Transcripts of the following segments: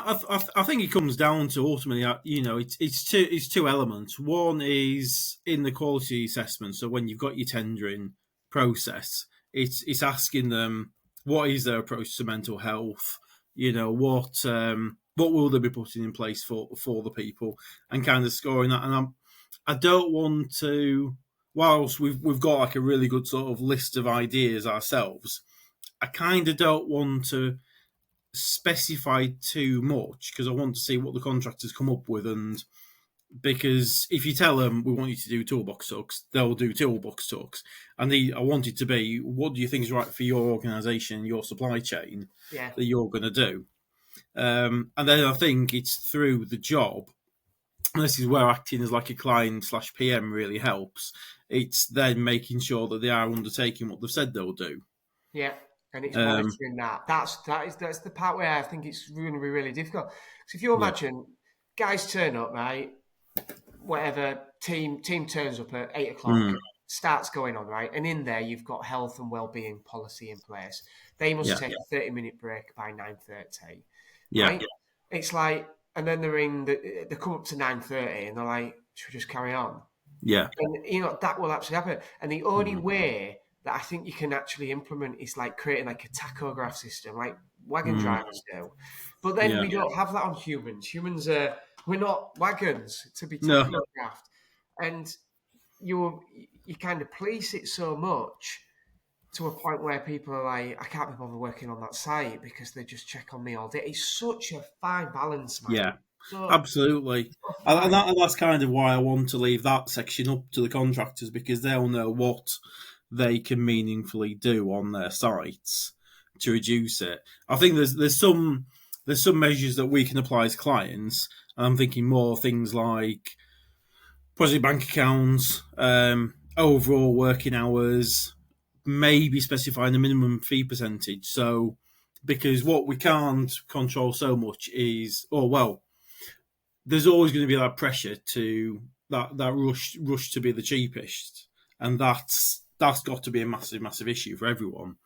I think it comes down to ultimately, it's two elements. One is in the quality assessment. So when you've got your tendering process, it's asking them what is their approach to mental health. What will they be putting in place for the people, and kind of scoring that. And I don't want to, whilst we've got like a really good sort of list of ideas ourselves, I kind of don't want to specify too much because I want to see what the contractors come up with. And because if you tell them we want you to do toolbox talks, they'll do toolbox talks. And I want it to be, what do you think is right for your organisation, your supply chain that you're going to do? And then I think it's through the job. And this is where acting as like a client/PM really helps. It's then making sure that they are undertaking what they've said they'll do. Yeah. And it's monitoring that. That's the part where I think it's going to be really difficult. So if you imagine guys turn up, right? Whatever team turns up at 8 o'clock, starts going on, right? And in there you've got health and wellbeing policy in place. They must take a 30-minute break by 9:30. Yeah. Right? It's like, and then they come up to 9:30 and they're like, should we just carry on? Yeah. And that will actually happen. And the only way that I think you can actually implement is like creating like a tachograph system, like wagon drivers do. But then we don't have that on humans. Humans we're not wagons to be tachographed. And you kind of police it so much to a point where people are like, I can't be bothered working on that site because they just check on me all day. It's such a fine balance, man. Yeah, absolutely. And that's kind of why I want to leave that section up to the contractors, because they'll know what they can meaningfully do on their sites to reduce it. I think there's some measures that we can apply as clients. I'm thinking more things like project bank accounts, overall working hours, maybe specifying a minimum fee percentage. So, because what we can't control so much is, there's always going to be that pressure to that rush to be the cheapest, and that's got to be a massive issue for everyone.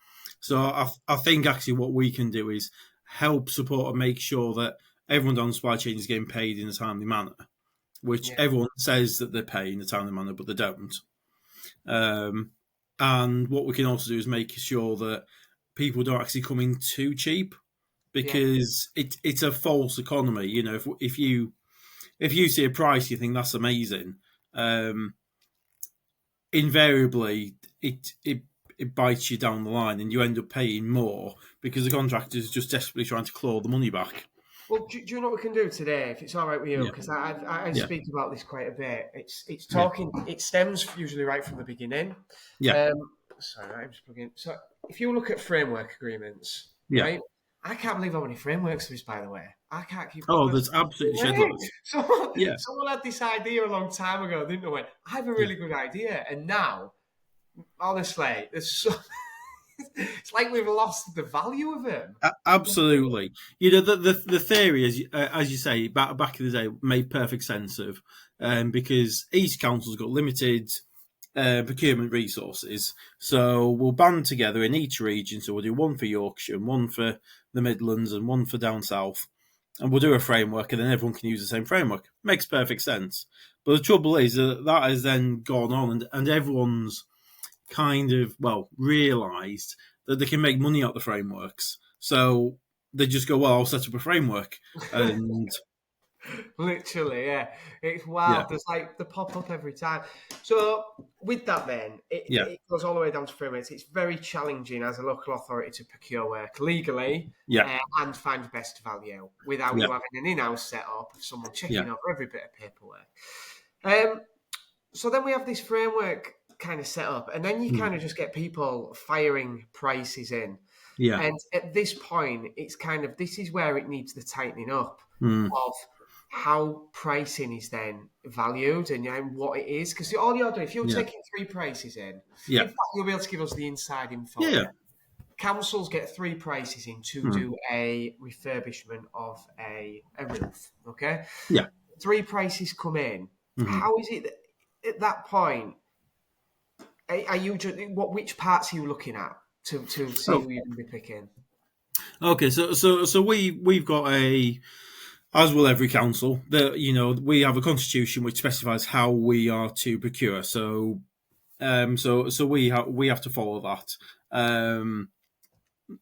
So I think actually what we can do is help support and make sure that everyone on the supply chain is getting paid in a timely manner, which everyone says that they're paying in a timely manner, but they don't. And what we can also do is make sure that people don't actually come in too cheap, because it's a false economy. If you see a price, you think that's amazing. Invariably, it bites you down the line, and you end up paying more because the contractor is just desperately trying to claw the money back. Well, do you know what we can do today, if it's all right with you? Because I speak about this quite a bit. It's talking. It stems usually right from the beginning. Yeah. Sorry, I'm just plugging. So if you look at framework agreements, right? I can't believe how many frameworks there is, by the way. I can't keep. Oh, there's absolutely shitloads. Someone had this idea a long time ago, didn't they? Went, I have a really good idea, and now, honestly, there's it's like we've lost the value of them. Absolutely. The theory, as you say, back in the day, made perfect sense of, because each council's got limited procurement resources. So we'll band together in each region. So we'll do one for Yorkshire, and one for the Midlands, and one for down south. And we'll do a framework, and then everyone can use the same framework. Makes perfect sense. But the trouble is that has then gone on, and everyone's kind of, realised that they can make money out of the frameworks. So they just go, I'll set up a framework. And literally, it's wild. There's like the pop up every time. So with that, then it goes all the way down to frameworks. It's very challenging as a local authority to procure work legally and find best value without you having an in-house setup of someone checking over every bit of paperwork. So then we have this framework kind of set up, and then you kind of just get people firing prices in. And at this point, it's kind of, this is where it needs the tightening up of how pricing is then valued and what it is. Because all you're doing, if you're taking 3 prices in fact, you'll be able to give us the inside info. Councils get 3 prices in to do a refurbishment of a roof. Okay? 3 prices come in. How is it that at that point, are you which parts are you looking at to see who you're going to be picking? Okay, so we've got a as will every council. We have a constitution which specifies how we are to procure. So we have to follow that.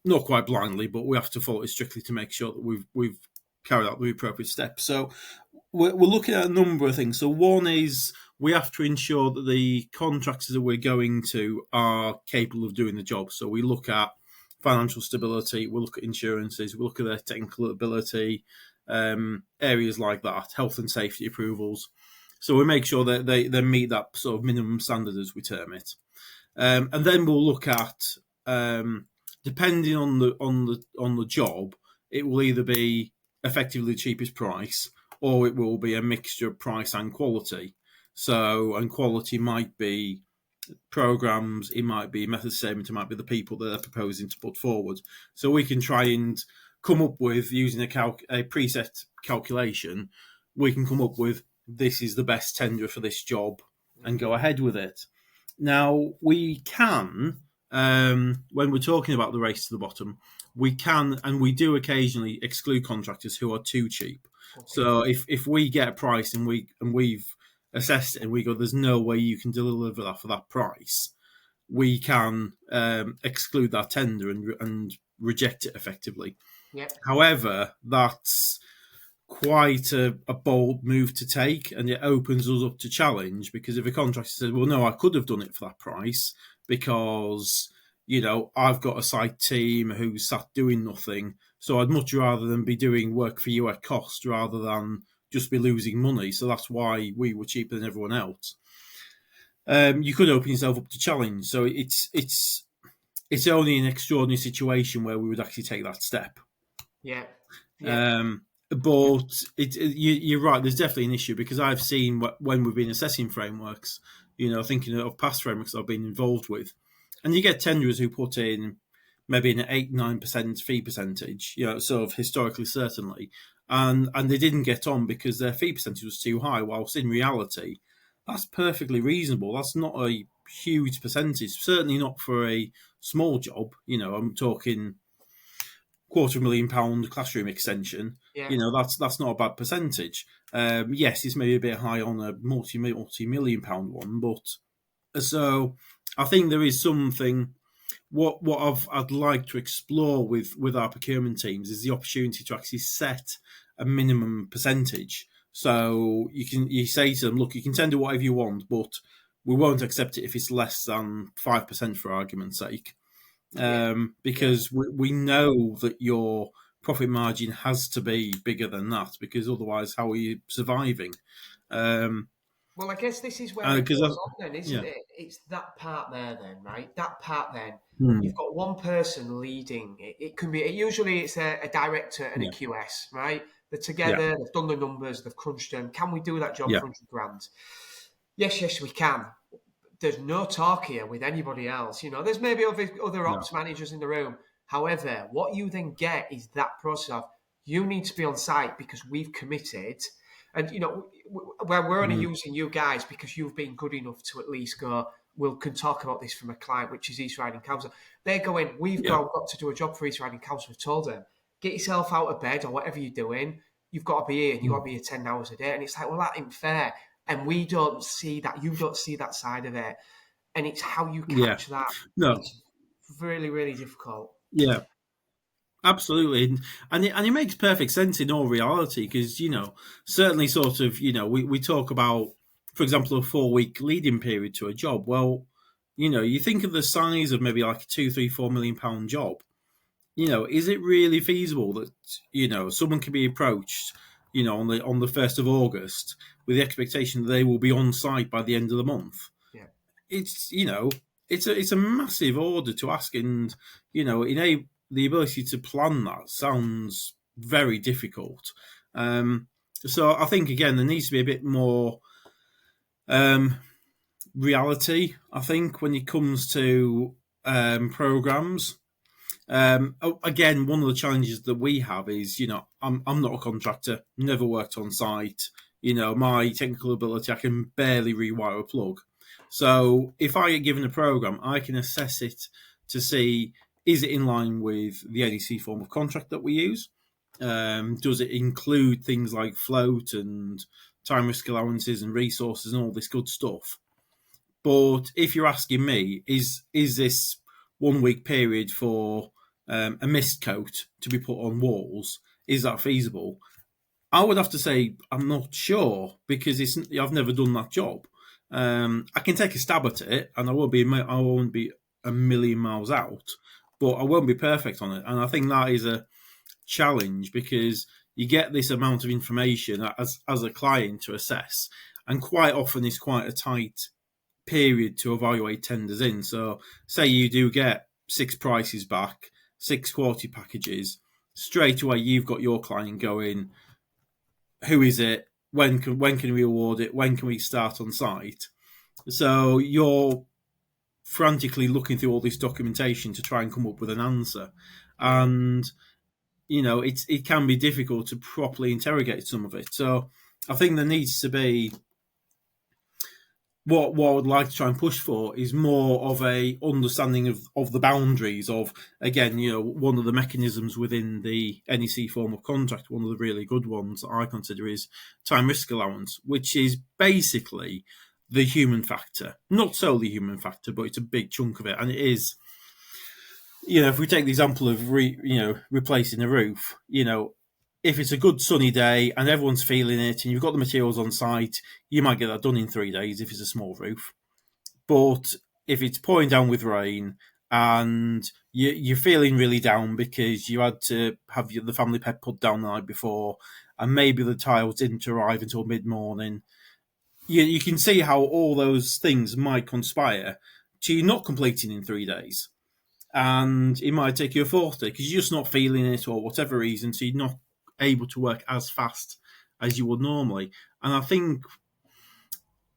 Not quite blindly, but we have to follow it strictly to make sure that we've carried out the appropriate steps. So we're looking at a number of things. So one is we have to ensure that the contractors that we're going to are capable of doing the job. So we look at financial stability, we look at insurances, we look at their technical ability, areas like that, health and safety approvals. So we make sure that they meet that sort of minimum standard, as we term it. And then we'll look at, depending on the job, it will either be effectively the cheapest price, or it will be a mixture of price and quality. So, and quality might be programs, it might be method statement, it might be the people that they're proposing to put forward. So we can try and come up with, using a preset calculation, we can come up with, this is the best tender for this job, and go ahead with it. Now, we can, when we're talking about the race to the bottom, we can, and we do occasionally, exclude contractors who are too cheap. Okay. So if we get a price and we've assessed it and we go, there's no way you can deliver that for that price, we can exclude that tender and reject it effectively. Yep. However, that's quite a bold move to take, and it opens us up to challenge, because if a contractor says, well, no, I could have done it for that price because, I've got a site team who's sat doing nothing, so I'd much rather than be doing work for you at cost rather than just be losing money. So that's why we were cheaper than everyone else. You could open yourself up to challenge. So it's only an extraordinary situation where we would actually take that step. Yeah. But you're right. There's definitely an issue, because I've seen when we've been assessing frameworks, thinking of past frameworks I've been involved with, and you get tenderers who put in maybe an 8-9% fee percentage, sort of historically, certainly, and they didn't get on because their fee percentage was too high, whilst in reality, that's perfectly reasonable. That's not a huge percentage, certainly not for a small job. I'm talking £250,000 classroom extension. Yeah. That's not a bad percentage. Yes, it's maybe a bit high on a multi-million pound one, but so I think there is something. What I'd like to explore with our procurement teams is the opportunity to actually set a minimum percentage. So you say to them, look, you can tender whatever you want, but we won't accept it if it's less than 5%, for argument's sake. Because we know that your profit margin has to be bigger than that, because otherwise, how are you surviving? Well, I guess this is where it goes on then, isn't it? It's that part there then, right? That part then. You've got one person leading. It can be, usually it's a director and a QS, right? They're together, they've done the numbers, they've crunched them. Can we do that job for £100,000? Yes, we can. There's no talk here with anybody else. There's maybe other ops managers in the room. However, what you then get is that process of, you need to be on site because we've committed. And, we're only using you guys because you've been good enough to at least go, we can talk about this from a client, which is East Riding Council. They're going, we've got to do a job for East Riding Council. We've told them, get yourself out of bed or whatever you're doing. You've got to be here. You've got to be here 10 hours a day. And it's like, well, that ain't fair. And we don't see that. You don't see that side of it. And it's how you catch that. No. It's really, really difficult. Yeah. Absolutely, and it makes perfect sense in all reality, because certainly sort of we talk about, for example, a 4-week leading period to a job. Well, you think of the size of maybe like a £2-4 million job. Is it really feasible that someone can be approached on the 1st of August with the expectation that they will be on site by the end of the month? Yeah, it's it's a massive order to ask, and the ability to plan that sounds very difficult. So I think, again, there needs to be a bit more reality, I think, when it comes to programs. Again, one of the challenges that we have is, I'm not a contractor, never worked on site. My technical ability, I can barely rewire a plug. So if I get given a program, I can assess it to see, is it in line with the NEC form of contract that we use? Does it include things like float and time risk allowances and resources and all this good stuff? But if you're asking me, is this 1 week period for a mist coat to be put on walls? Is that feasible? I would have to say I'm not sure because I've never done that job. I can take a stab at it, and I won't be a million miles out, but I won't be perfect on it. And I think that is a challenge because you get this amount of information as a client to assess, and quite often it's quite a tight period to evaluate tenders in. So, say you do get 6 prices back, 6 quality packages, straight away you've got your client going, who is it? When can we award it? When can we start on site? So you're frantically looking through all this documentation to try and come up with an answer, and it can be difficult to properly interrogate some of it. So I think there needs to be what I would like to try and push for is more of a understanding of the boundaries of, again, one of the mechanisms within the NEC form of contract, one of the really good ones that I consider is time risk allowance, which is basically the human factor. Not solely human factor, but it's a big chunk of it. And it is, if we take the example of replacing a roof, if it's a good sunny day and everyone's feeling it and you've got the materials on site, you might get that done in 3 days if it's a small roof. But if it's pouring down with rain and you're feeling really down because you had to have the family pet put down the night before and maybe the tiles didn't arrive until mid-morning, you can see how all those things might conspire to you not completing in 3 days. And it might take you a 4th day because you're just not feeling it or whatever reason, so you're not able to work as fast as you would normally. And I think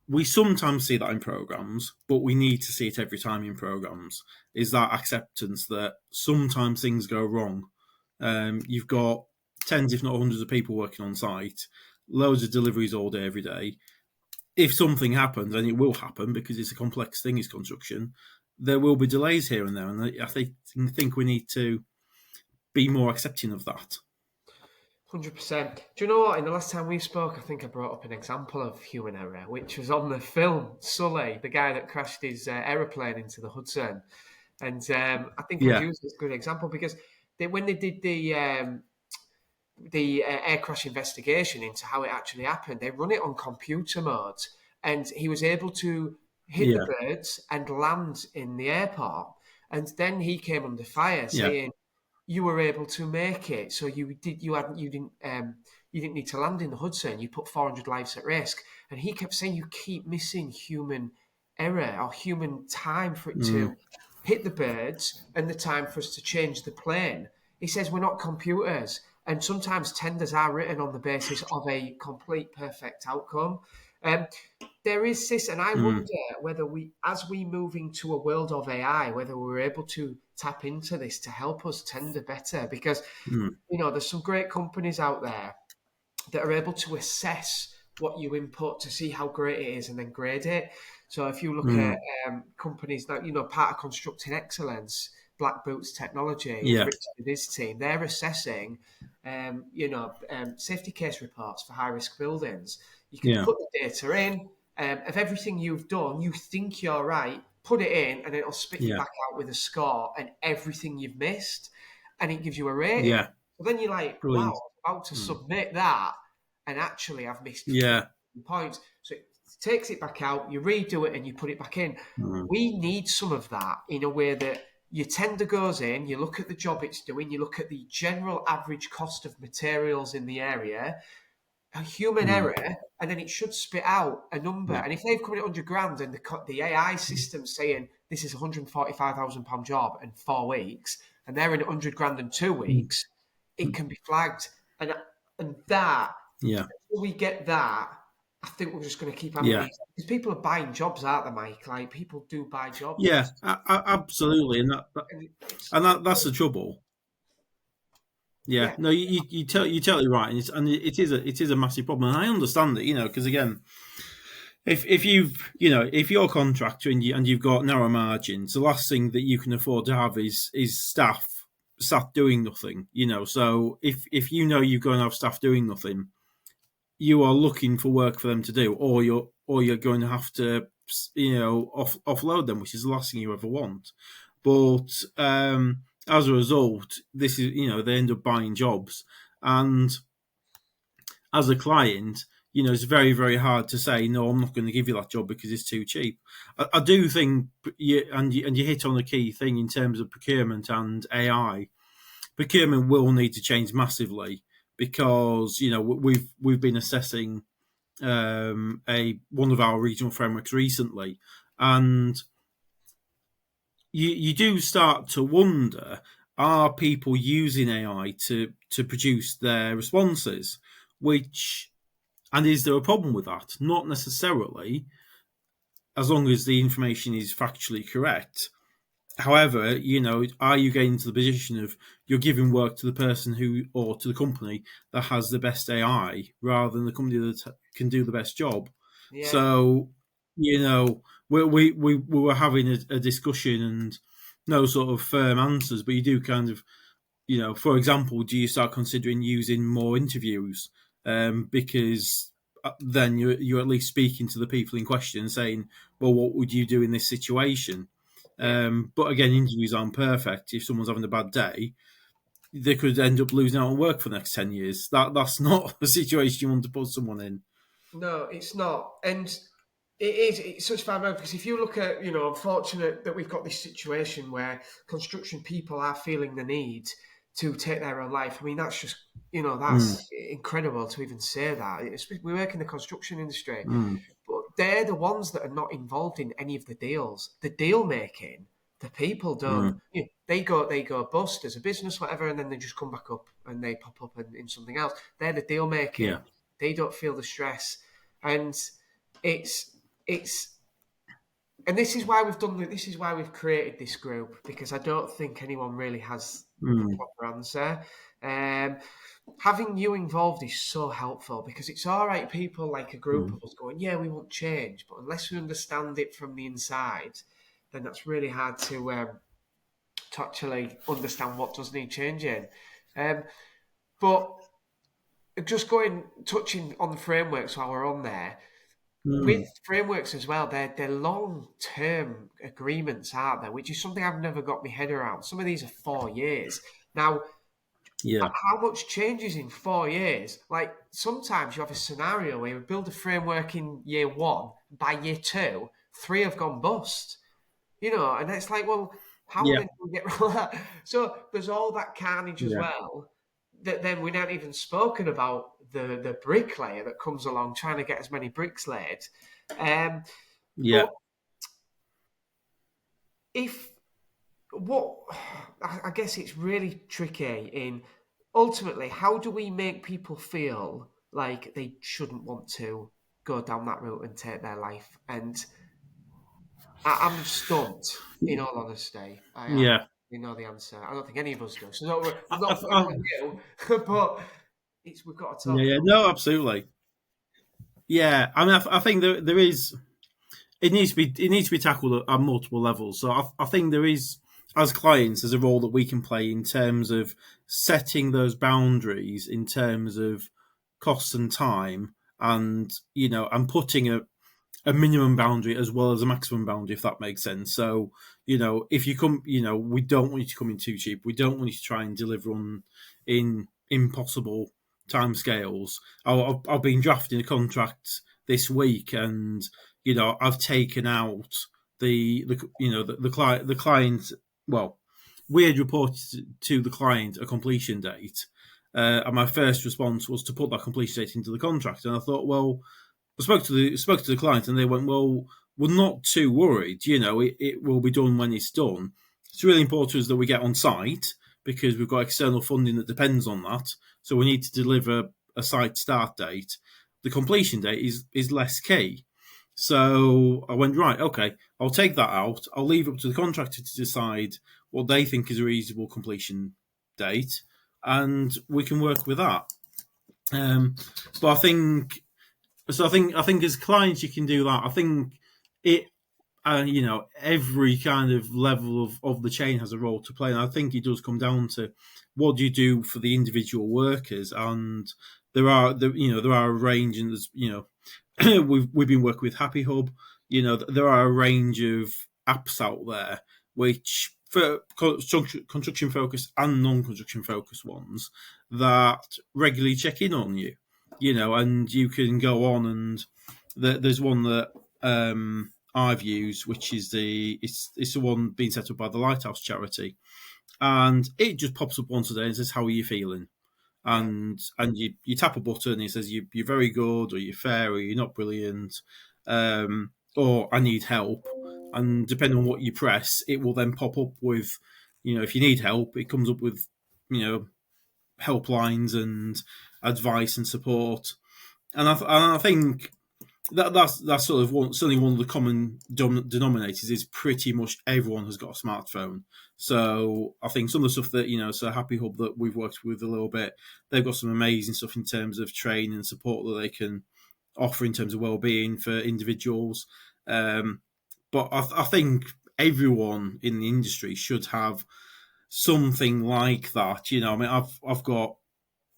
we sometimes see that in programs, but we need to see it every time in programs, is that acceptance that sometimes things go wrong. You've got tens, if not hundreds of people working on site, loads of deliveries all day, every day. If something happens, and it will happen because it's a complex thing, is construction, there will be delays here and there. And I think we need to be more accepting of that. 100%. Do you know what? In the last time we spoke, I think I brought up an example of human error, which was on the film Sully, the guy that crashed his aeroplane into the Hudson. And I think I used this good example because when they did the air crash investigation into how it actually happened, they run it on computer mode, and he was able to hit the birds and land in the airport. And then he came under fire saying, you were able to make it, so you didn't need to land in the Hudson. You put 400 lives at risk, and he kept saying you keep missing human error or human time for it to hit the birds and the time for us to change the plane. He says we're not computers, and sometimes tenders are written on the basis of a complete perfect outcome. There is this, and I wonder whether as we move into a world of AI, whether we're able to tap into this to help us tender better, because there's some great companies out there that are able to assess what you input to see how great it is and then grade it. So if you look at companies that part of Constructing Excellence, Black Boots Technology, Richard and his team, they're assessing safety case reports for high risk buildings. You can put the data in. Of everything you've done, you think you're right, put it in, and it'll spit you back out with a score and everything you've missed, and it gives you a rating. Yeah. So then you're like, wow, I'm about to submit that, and actually I've missed points. So it takes it back out, you redo it, and you put it back in. We need some of that in a way that your tender goes in, you look at the job it's doing, you look at the general average cost of materials in the area, a human error, and then it should spit out a number. And if they've come in at 100 grand and the AI system's saying this is a £145,000 job in 4 weeks, and they're in 100 grand in 2 weeks, it can be flagged. And that, until we get that, I think we're just going to keep having these. Because people are buying jobs, aren't they, Mike? Like, people do buy jobs. Yeah, absolutely. And that's the trouble. Yeah, no, you're totally right, and it is a massive problem, and I understand it, because again, if you're a contractor and you've got narrow margins, the last thing that you can afford to have is staff sat doing nothing. So if you know you're going to have staff doing nothing, you are looking for work for them to do, or you're going to have to offload them, which is the last thing you ever want. But as a result, this is they end up buying jobs, and as a client, it's very, very hard to say, no, I'm not going to give you that job because it's too cheap. I do think, you hit on a key thing in terms of procurement and AI. Procurement will need to change massively because, we've been assessing one of our regional frameworks recently, and you do start to wonder, are people using AI to produce their responses? And is there a problem with that? Not necessarily, as long as the information is factually correct. However, are you getting to the position of you're giving work to the person or to the company that has the best AI rather than the company that can do the best job? Yeah. So, we were having a discussion and no sort of firm answers, but you do kind of, for example, do you start considering using more interviews? Because then you're at least speaking to the people in question, saying, well, what would you do in this situation? Yeah. But again, interviews aren't perfect. If someone's having a bad day, they could end up losing out on work for the next 10 years. That's not a situation you want to put someone in. No, it's not. And it's such a bad moment because if you look at, unfortunate that we've got this situation where construction people are feeling the need to take their own life. I mean, that's just, that's incredible to even say that. We work in the construction industry, but they're the ones that are not involved in any of the deals. The deal making, the people don't. They go bust as a business, whatever, and then they just come back up and they pop up in something else. They're the deal making. Yeah. They don't feel the stress, and it's and this is why this is why we've created this group, because I don't think anyone really has the proper answer. Having you involved is so helpful because it's all right, people like a group of us going, yeah, we want change, but unless we understand it from the inside, then that's really hard to actually understand what does need changing. But just touching on the frameworks while we're on there, with frameworks as well, they're long-term agreements, aren't they? Which is something I've never got my head around. Some of these are 4 years. Now, Yeah. how much changes in 4 years? Like, sometimes you have a scenario where you build a framework in year 1, by year 2, 3 have gone bust. And it's like, well, how Yeah. then do we get rid of that? So there's all that carnage as Yeah. well. That then we're not even spoken about the bricklayer that comes along trying to get as many bricks laid. Yeah. But I guess it's really tricky in ultimately, how do we make people feel like they shouldn't want to go down that route and take their life? And I'm stumped, in all honesty. I am. Yeah. You know the answer. I don't think any of us do. So I'm I, not putting it I, on you, but we've got to talk yeah. about No, absolutely. Yeah. I mean, I think there is. It needs to be tackled at multiple levels. So I think there is, as clients, there's a role that we can play in terms of setting those boundaries in terms of cost and time, and and putting a minimum boundary as well as a maximum boundary, if that makes sense. So, if you come, we don't want you to come in too cheap. We don't want you to try and deliver on in impossible timescales. I've been drafting a contract this week, and I've taken out the client. Well, we had reported to the client a completion date, and my first response was to put that completion date into the contract. And I thought, well, I spoke to the client, and they went, well, we're not too worried. It will be done when it's done. It's really important to us that we get on site because we've got external funding that depends on that. So we need to deliver a site start date. The completion date is less key. So I went, right, okay, I'll take that out. I'll leave it up to the contractor to decide what they think is a reasonable completion date, and we can work with that. But I think as clients, you can do that. I think it. every kind of level of the chain has a role to play. And I think it does come down to what do you do for the individual workers. And there are a range, and there's, we've been working with Happy Hub. There are a range of apps out there which, for construction focused and non-construction focused ones, that regularly check in on you. And you can go on, and there's one that I've used, which is it's the one being set up by the Lighthouse charity, and it just pops up once a day and says, "How are you feeling?" And you tap a button and it says you're very good, or you're fair, or you're not brilliant, or I need help. And depending on what you press, it will then pop up with, if you need help, it comes up with, helplines and advice and support. And I think that's sort of certainly one of the common denominators is pretty much everyone has got a smartphone. So I think some of the stuff that, so Happy Hub that we've worked with a little bit, they've got some amazing stuff in terms of training and support that they can offer in terms of well-being for individuals. But I think everyone in the industry should have something like that. I mean, I've got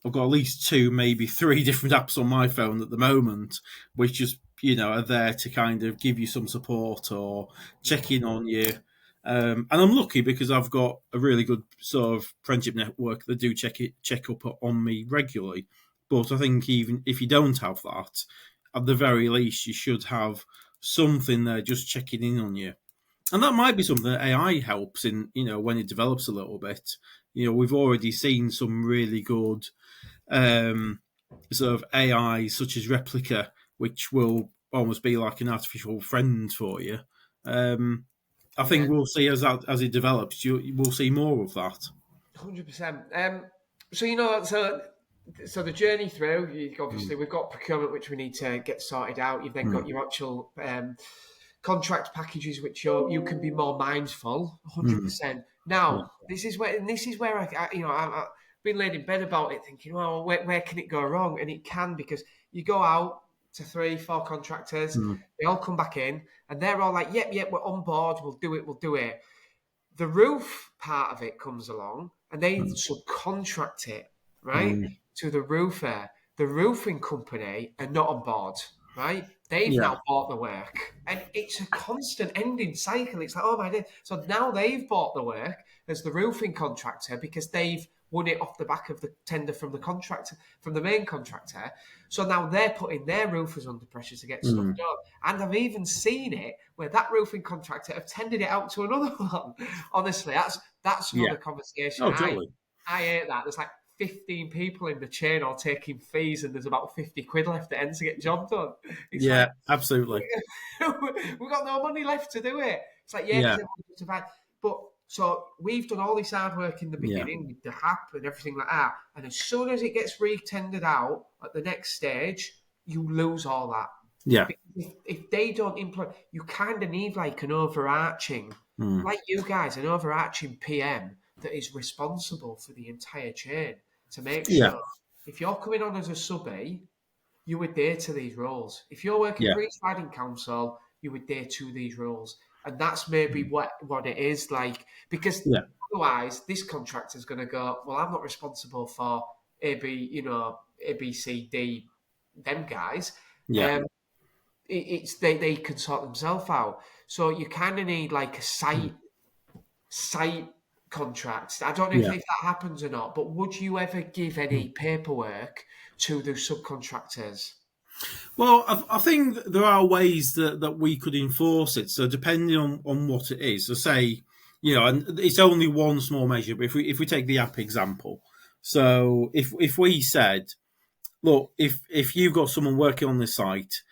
at least 2, maybe 3 different apps on my phone at the moment, which just, are there to kind of give you some support or check in on you. And I'm lucky because I've got a really good sort of friendship network that do check up on me regularly. But I think even if you don't have that, at the very least, you should have something there just checking in on you. And that might be something that AI helps in, when it develops a little bit. We've already seen some really good sort of AI, such as Replica, which will almost be like an artificial friend for you. I think we'll see as it develops, we'll see more of that. 100%. So the journey through, obviously, we've got procurement, which we need to get sorted out. You've then got your actual contract packages, which you can be more mindful. 100%. Now, this is where I've been laying in bed about it, thinking, well, where can it go wrong? And it can, because you go out to 3, 4 contractors, they all come back in, and they're all like, yep, we're on board, we'll do it. The roof part of it comes along, and they subcontract it, right, to the roofer. The roofing company are not on board, right? They've now bought the work, and it's a constant ending cycle. It's like, oh my God. So now they've bought the work as the roofing contractor because they've won it off the back of the tender from the main contractor. So now they're putting their roofers under pressure to get stuff done. And I've even seen it where that roofing contractor have tendered it out to another one. Honestly, that's another conversation. Oh, totally. I hate that. There's like 15 people in the chain all taking fees, and there's about 50 quid left at end to get job done. It's absolutely. We've got no money left to do it. It's like, but so we've done all this hard work in the beginning with the HAP and everything like that. And as soon as it gets re-tendered out at the next stage, you lose all that. Yeah. If they don't implement, you kind of need like an overarching, like you guys, an overarching PM that is responsible for the entire chain to make sure if you're coming on as a subby, you adhere to these rules. If you're working for East Riding Council, you adhere to these rules. And that's maybe what it is like, because otherwise this contractor is going to go, well, I'm not responsible for A, B, C, D, them guys. They can sort themselves out. So you kind of need like a site contract. I don't know if that happens or not, but would you ever give any paperwork to the subcontractors? Well, I think there are ways that we could enforce it. So depending on what it is, so say, and it's only one small measure, but if we take the app example, so if we said, look, if you've got someone working on this site,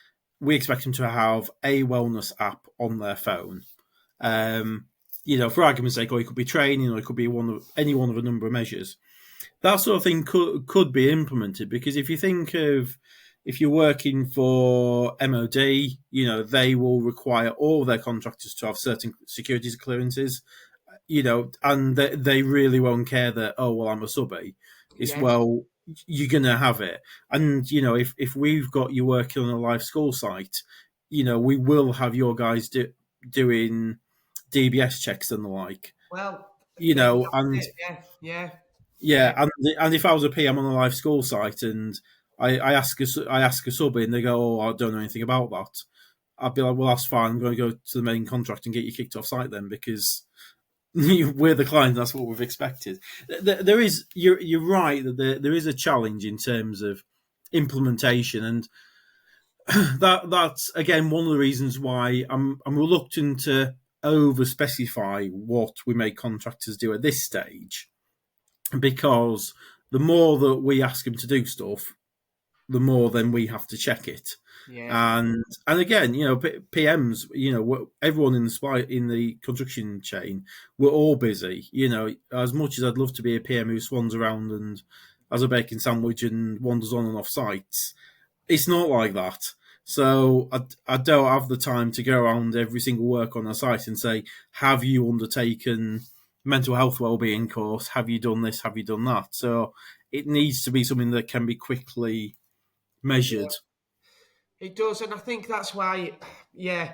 we expect them to have a wellness app on their phone. For argument's sake, or it could be training, or it could be any one of a number of measures. That sort of thing could be implemented, because if you think of, if you're working for MOD, they will require all their contractors to have certain security clearances, and they really won't care that, oh, well, I'm a subby. It's, well, you're going to have it. And, if we've got you working on a live school site, we will have your guys doing DBS checks and the like. Well, You yeah, know, that's and it. Yeah, yeah, yeah, yeah, and if I was a PM on a live school site and I ask a sub in, they go, "Oh, I don't know anything about that." I'd be like, "Well, that's fine. I'm going to go to the main contract and get you kicked off site then because we're the client. That's what we've expected." There is you're right that there is a challenge in terms of implementation, and that's again one of the reasons why I'm reluctant to over specify what we make contractors do at this stage, because the more that we ask them to do stuff, the more then we have to check it. yeah, And again, you know, PMs, you know, everyone in the construction chain, we're all busy. You know, as much as I'd love to be a PM who swans around and has a bacon sandwich and wanders on and off sites, it's not like that. So I don't have the time to go around every single work on a site and say, have you undertaken mental health wellbeing course? Have you done this? Have you done that? So it needs to be something that can be quickly yeah. measured. It does, and I think that's why. Yeah,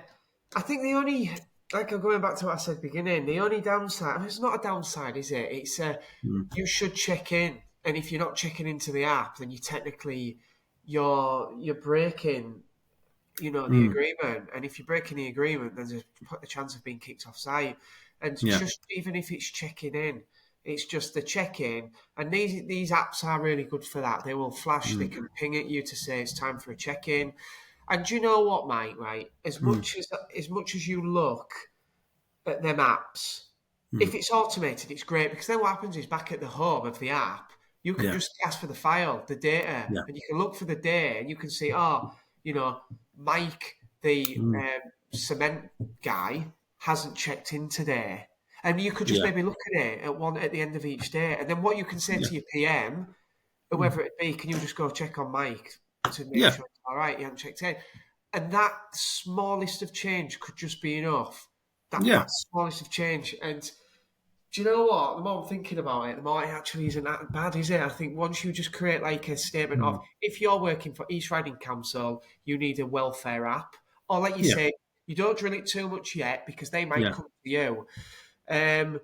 I think the only, like I'm going back to what I said at the beginning, the only downside. I mean, it's not a downside, is it? It's Mm, you should check in, and if you're not checking into the app, then you technically you're breaking, the mm, agreement. And if you're breaking the agreement, then there's a chance of being kicked off site. And yeah. just even if it's checking in, it's just the check-in. And these apps are really good for that. They will flash, they Mm, can ping at you to say it's time for a check-in. And do you know what, Mike? Right, mm, as much as you look at them apps, mm, if it's automated, it's great because then what happens is back at the home of the app, you can yeah. just ask for the file, the data, Yeah. and you can look for the day and you can see, oh, Mike, the Mm, cement guy, hasn't checked in today. And you could just yeah. maybe look at it at the end of each day. And then what you can say Yeah. to your PM, Mm, whoever it be, can you just go check on Mike to make yeah. sure it's all right, you haven't checked in. And that smallest of change could just be enough. Yeah. That smallest of change. And do you know what? The more I'm thinking about it, the more it actually isn't that bad, is it? I think once you just create like a statement of, Mm, if you're working for East Riding Council, you need a welfare app, or like you yeah. say, you don't drill it too much yet because they might Yeah. come to you. Um,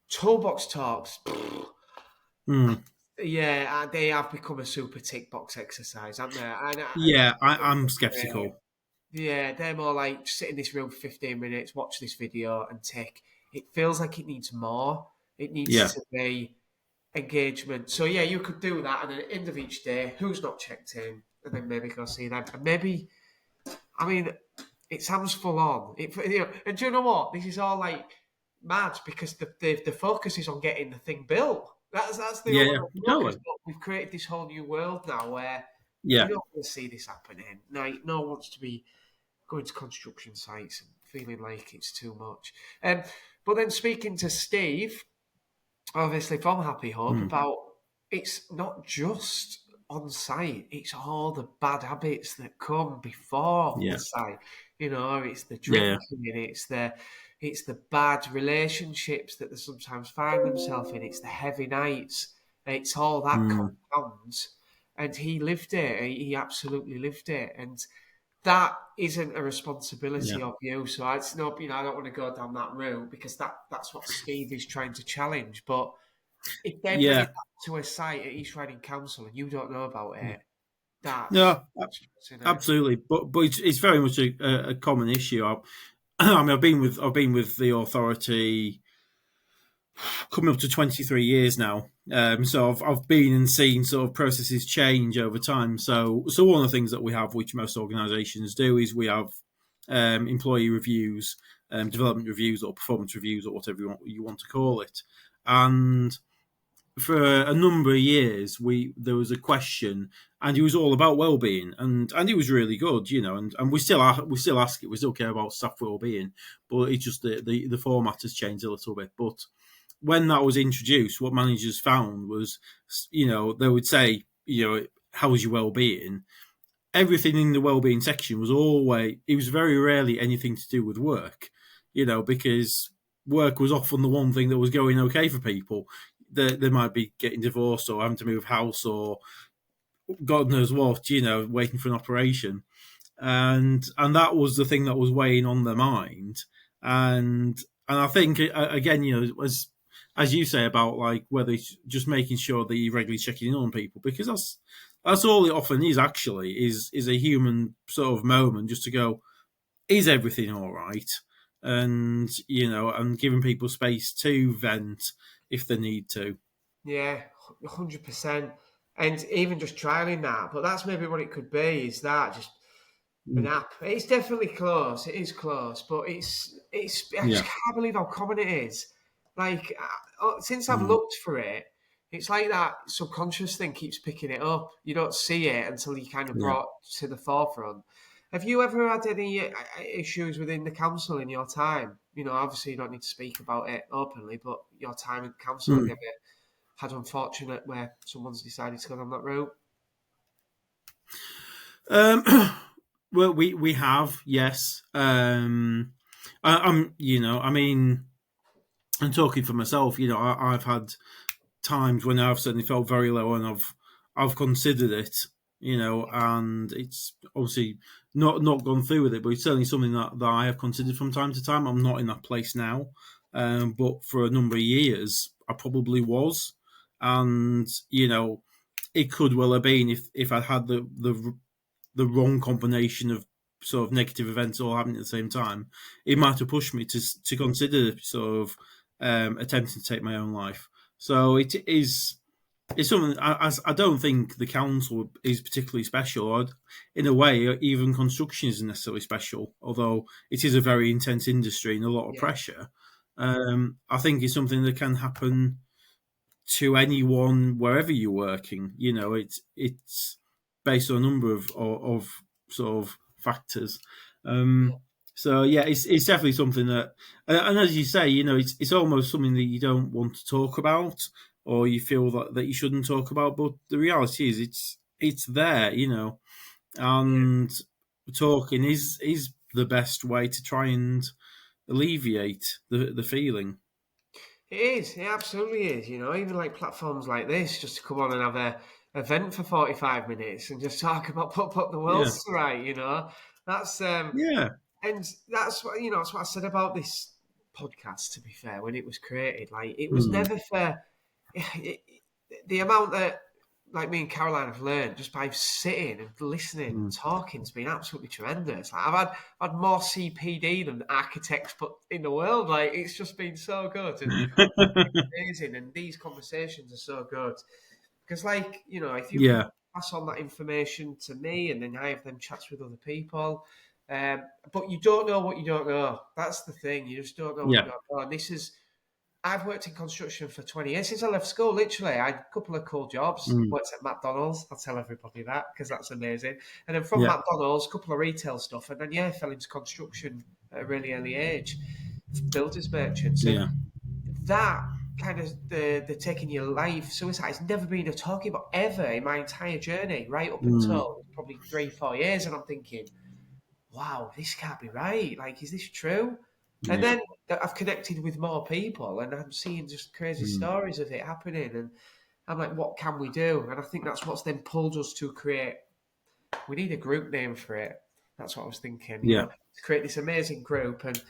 Toolbox talks, Mm, yeah, they have become a super tick box exercise, haven't they? yeah. I'm skeptical. Yeah, they're more like sit in this room for 15 minutes, watch this video, and tick. It feels like it needs more. It needs Yeah. to be engagement. So yeah, you could do that, and at the end of each day, who's not checked in, and then maybe go see them, and maybe, I mean, it sounds full on. And do you know what? This is all like mad because the focus is on getting the thing built. That's the Yeah. Yeah. overall focus. Totally. But we've created this whole new world now where you Yeah. don't want to see this happening. No one wants to be going to construction sites and feeling like it's too much. But then speaking to Steve, obviously from Happy Hope, Mm, about it's not just on site, it's all the bad habits that come before the yeah. site. It's the Yeah. drinking, it's the bad relationships that they sometimes find themselves in, it's the heavy nights, it's all that Mm, compounds. And he lived it. He absolutely lived it. And that isn't a yeah. responsibility of you. So it's not, I don't want to go down that route because that's what Steve is trying to challenge. But if they're bringing Yeah. that to a site at East Riding Council and you don't know about it, that's No. isn't it? Absolutely. But it's very much a common issue. I mean, I've been with the authority coming up to 23 years now. So I've been and seen sort of processes change over time. So one of the things that we have, which most organisations do, is we have employee reviews, development reviews, or performance reviews, or whatever you want to call it. And for a number of years, there was a question, and it was all about well-being, and it was really good, and we still ask it, we still care about staff well-being, but it's just the format has changed a little bit. But when that was introduced, what managers found was, they would say, how's your well-being? Everything in the well-being section it was very rarely anything to do with work, because work was often the one thing that was going okay for people. They might be getting divorced or having to move house or God knows what, waiting for an operation. And that was the thing that was weighing on their mind. and I think again, as you say about like whether it's just making sure that you're regularly checking in on people, because that's all it often is actually is a human sort of moment just to go, is everything all right? And and giving people space to vent if they need to. Yeah, 100%. And even just trialing that, but that's maybe what it could be. Is that just an Mm. app? It's definitely close. It is close, but it's. I just Yeah. can't believe how common it is. Like since I've Mm. looked for it, it's like that subconscious thing keeps picking it up. You don't see it until you kind of Yeah. brought to the forefront. Have you ever had any issues within the council in your time? Obviously you don't need to speak about it openly, but your time in council, have you Mm. ever had unfortunate where someone's decided to go down that route? Um, well, we have, yes. I mean, I'm talking for myself. I've had times when I've certainly felt very low, and I've considered it. And it's obviously not gone through with it, but it's certainly something that I have considered from time to time. I'm not in that place now, but for a number of years, I probably was, and it could well have been if I had the wrong combination of sort of negative events all happening at the same time, it might have pushed me to consider sort of attempting to take my own life. So it's something I don't think the council is particularly special. In a way, even construction isn't necessarily special, although it is a very intense industry and a lot of Yeah, pressure. I think it's something that can happen to anyone wherever you're working. It's based on a number of sort of factors. yeah, Um, so yeah, it's definitely something that, and as you say, it's almost something that you don't want to talk about, or you feel that you shouldn't talk about. But the reality is, it's there, yeah. and talking is the best way to try and alleviate the feeling. It is. It absolutely is. Even like platforms like this, just to come on and have a event for 45 minutes and just talk about put the world Yeah, to right. That's yeah. and that's what that's what I said about this podcast. To be fair, when it was created, like it was Mm, never for the amount that like me and Caroline have learned just by sitting and listening and mm. talking has been absolutely tremendous. Like, I've had more CPD than architects put in the world. Like it's just been so good and amazing. And these conversations are so good because, like if you can Yeah. pass on that information to me and then I have them chats with other people. But you don't know what you don't know. That's the thing. You just don't know what you Yeah. don't know. And I've worked in construction for 20 years since I left school. Literally, I had a couple of cool jobs. Mm. Worked at McDonald's. I'll tell everybody that because that's amazing. And then from Yeah. McDonald's, a couple of retail stuff, and then I fell into construction at a really early age, builders merchants, and Yeah. that kind of the taking your life suicide has never been a talking about ever in my entire journey, right up Mm. until probably 3 4 years, and I'm thinking, wow, this can't be right. Like, is this true? And Yeah. then I've connected with more people and I'm seeing just crazy Mm. stories of it happening. And I'm like, what can we do? And I think that's what's then pulled us to create, we need a group name for it. That's what I was thinking, Yeah. to create this amazing group. And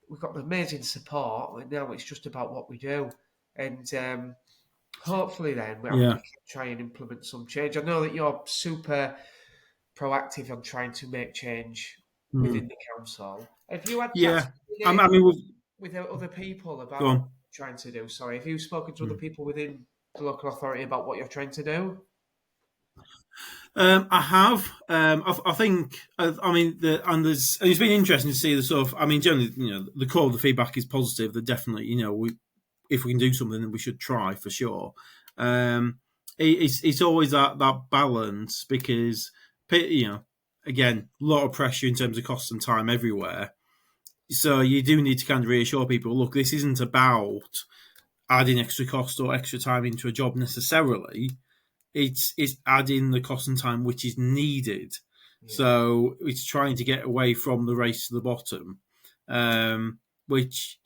we've got amazing support. And now it's just about what we do. And hopefully then we Yeah. can try and implement some change. I know that you're super proactive on trying to make change within Mm. the council. Have you had chats Yeah. within I it mean, with other people go about on. trying to do? Sorry, have you spoken to other Mm. people within the local authority about what you're trying to do? I have. I think. I mean, and it's been interesting to see the sort of. I mean, generally, the core of the feedback is positive. That definitely, if we can do something, then we should try for sure. It's always that balance because again, a lot of pressure in terms of cost and time everywhere. So you do need to kind of reassure people. Look, this isn't about adding extra cost or extra time into a job necessarily. It's adding the cost and time which is needed. Yeah, So it's trying to get away from the race to the bottom, which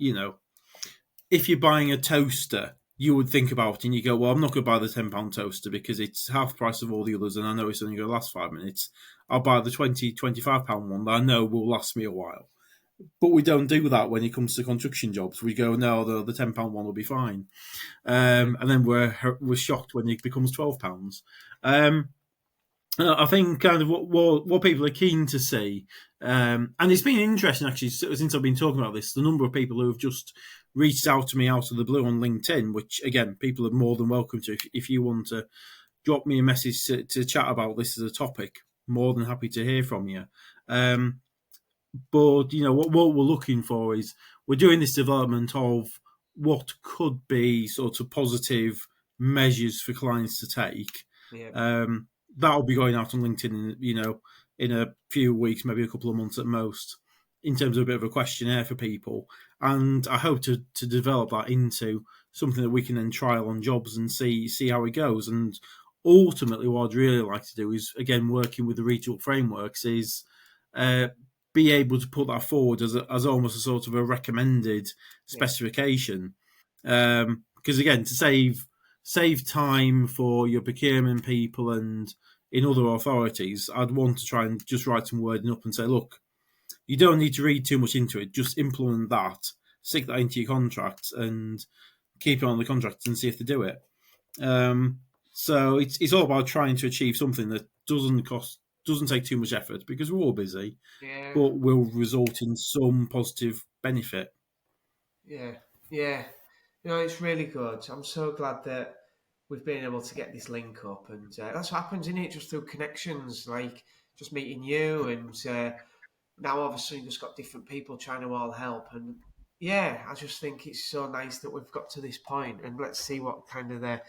if you're buying a toaster, you would think about it and you go, well, I'm not going to buy the £10 toaster because it's half the price of all the others and I know it's only going to last 5 minutes. I'll buy the £20, £25 one that I know will last me a while. But we don't do that when it comes to construction jobs. We go, no, the £10 one will be fine, and then we're shocked when it becomes £12. I think kind of what people are keen to see, and it's been interesting actually since I've been talking about this. The number of people who have just reached out to me out of the blue on LinkedIn, which again, people are more than welcome to. If you want to drop me a message to chat about this as a topic, more than happy to hear from you. But what we're looking for is we're doing this development of what could be sort of positive measures for clients to take. Yeah. That'll be going out on LinkedIn, in a few weeks, maybe a couple of months at most, in terms of a bit of a questionnaire for people. And I hope to develop that into something that we can then trial on jobs and see how it goes. And ultimately, what I'd really like to do is, again, working with the regional frameworks, is be able to put that forward as almost a sort of a recommended specification. Because again, to save time for your procurement people and in other authorities, I'd want to try and just write some wording up and say, look, you don't need to read too much into it. Just implement that, stick that into your contract, and keep it on the contract and see if they do it. So it's all about trying to achieve something that doesn't take too much effort, because we're all busy, but will result in some positive benefit. Yeah, yeah. It's really good. I'm so glad that we've been able to get this link up, and that's what happens, isn't it? Just through connections, like just meeting you, and now obviously we've just got different people trying to all help, and yeah, I just think it's so nice that we've got to this point, and let's see what kind of the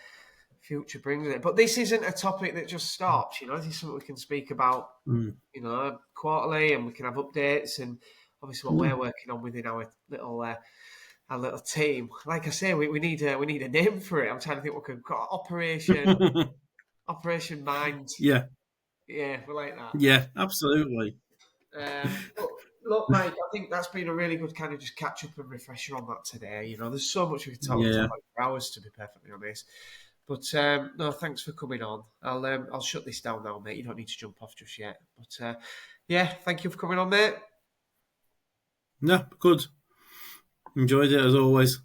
future brings it. But this isn't a topic that just stops. This is something we can speak about, quarterly, and we can have updates, and obviously what we're working on within our little team. Like I say, we need a name for it. I'm trying to think what could call Operation Mind. Yeah, we like that. Yeah, absolutely. But look, Mike, I think that's been a really good kind of just catch up and refresher on that today. There's so much we could talk about for hours, to be perfectly honest. But no, thanks for coming on. I'll shut this down now, mate. You don't need to jump off just yet. But yeah, thank you for coming on, mate. No, good. Enjoyed it as always.